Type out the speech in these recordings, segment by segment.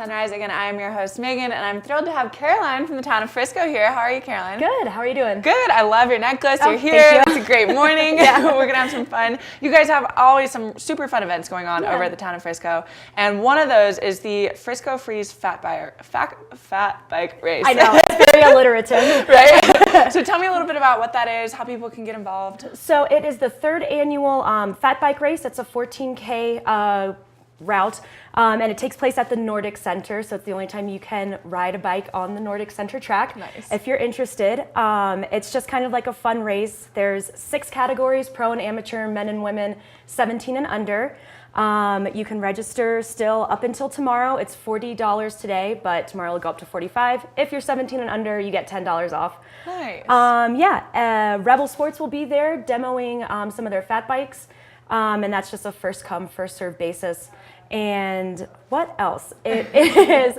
Sunrise. Again, I am your host, Megan, and I'm thrilled to have Caroline from the town of Frisco here. How are you, Caroline? Good. How are you doing? Good. I love your necklace. You're here. Thank you. It's a great morning. We're going to have some fun. You guys have always some super fun events going on over at the town of Frisco, and one of those is the Frisco Freeze Fat Bike Race. I know. It's very alliterative. Right? So tell me a little bit about what that is, how people can get involved. So it is the third annual Fat Bike Race. It's a 14K route, and it takes place at the Nordic Center, so it's the only time you can ride a bike on the Nordic Center track. Nice. If you're interested, it's just kind of like a fun race. There's 6 categories: pro and amateur, men and women, 17 and under. You can register still up until tomorrow. It's $40 today, but tomorrow it'll go up to $45. If you're 17 and under, you get $10 off. Nice. Rebel Sports will be there demoing some of their fat bikes, and that's just a first come, first serve basis. And what else? It is,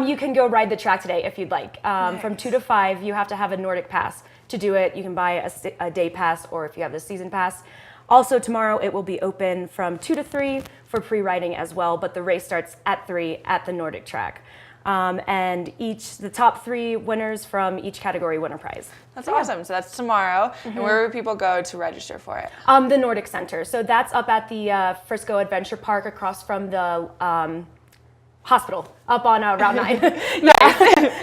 you can go ride the track today if you'd like. Nice. From 2 to 5, you have to have a Nordic pass to do it. You can buy a day pass, or if you have the season pass. Also tomorrow it will be open from 2 to 3 for pre-riding as well, but the race starts at 3 at the Nordic track. And the top 3 winners from each category win a prize. That's awesome. So that's tomorrow. Mm-hmm. And where would people go to register for it? The Nordic Center. So that's up at the Frisco Adventure Park across from the hospital up on Route 9.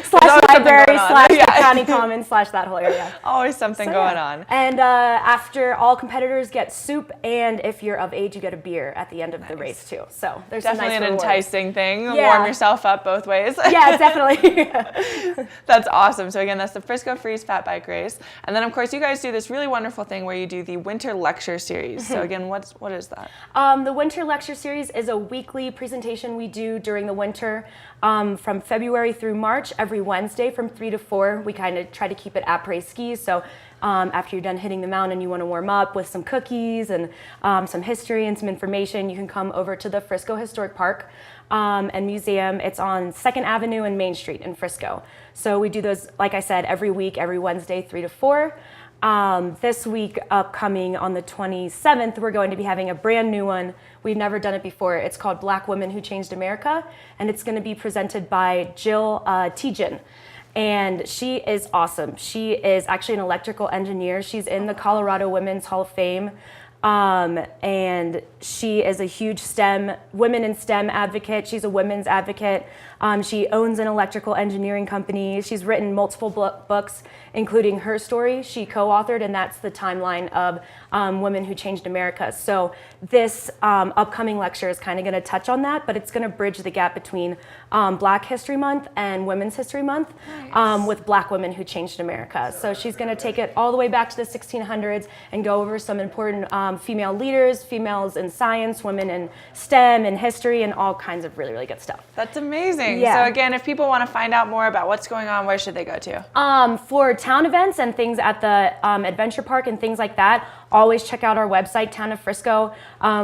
Slash library, slash the county commons, slash that whole area. Always something going on. And after, all competitors get soup, and if you're of age, you get a beer at the end of the race too. So there's definitely some nice an rewards. enticing thing. Warm yourself up both ways. Yeah, definitely. That's awesome. So again, that's the Frisco Freeze Fat Bike Race. And then of course you guys do this really wonderful thing where you do the Winter Lecture Series. So again, what is that? The Winter Lecture Series is a weekly presentation we do during the winter. From February through March, every Wednesday from 3 to 4. We kind of try to keep it après ski. So after you're done hitting the mountain, you want to warm up with some cookies and some history and some information. You can come over to the Frisco Historic Park and Museum. It's on 2nd Avenue and Main Street in Frisco. So we do those, like I said, every week, every Wednesday, 3 to 4. This week, upcoming on the 27th, we're going to be having a brand new one. We've never done it before. It's called Black Women Who Changed America, and it's going to be presented by Jill Tejan. And she is awesome. She is actually an electrical engineer. She's in the Colorado Women's Hall of Fame. And she is a huge women in STEM advocate. She's a women's advocate. She owns an electrical engineering company. She's written multiple books, including her story she co-authored, and that's the timeline of Women Who Changed America. So this upcoming lecture is kind of going to touch on that, but it's going to bridge the gap between Black History Month and Women's History Month. Nice. With Black Women Who Changed America. So she's going to take it all the way back to the 1600s and go over some important female leaders, females in science, women in STEM and history, and all kinds of really, really good stuff. That's amazing. Yeah. So again, if people want to find out more about what's going on, where should they go to? For town events and things at the Adventure Park and things like that, always check out our website, Town of Frisco.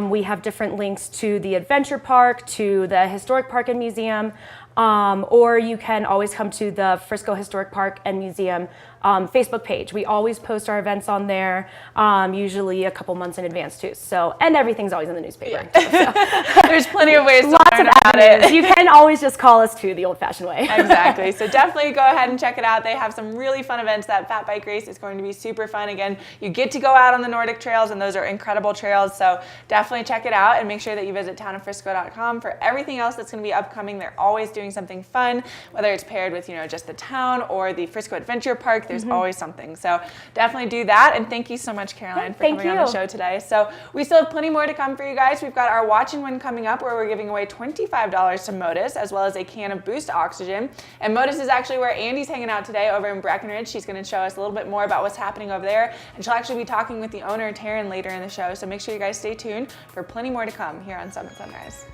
We have different links to the Adventure Park, to the Historic Park and Museum, or you can always come to the Frisco Historic Park and Museum Facebook page. We always post our events on there, usually a couple months in advance too. So, and everything's always in the newspaper. Yeah. So. There's plenty of ways to learn about it. You can always just call us too, the old-fashioned way. Exactly. So definitely go ahead and check it out. They have some really fun events. That Fat Bike Race is going to be super fun. Again, you get to go out on the Nordic trails, and those are incredible trails. So definitely check it out, and make sure that you visit townoffrisco.com for everything else that's going to be upcoming. They're always doing something fun, whether it's paired with just the town or the Frisco Adventure Park. There's always something. So definitely do that. And thank you so much, Caroline, for coming on the show today. So we still have plenty more to come for you guys. We've got our Watch and Win coming up, where we're giving away $25 to Modus, as well as a can of Boost Oxygen. And Modus is actually where Andy's hanging out today over in Breckenridge. She's going to show us a little bit more about what's happening over there. And she'll actually be talking with the owner, Taryn, later in the show. So make sure you guys stay tuned for plenty more to come here on Summit Sunrise.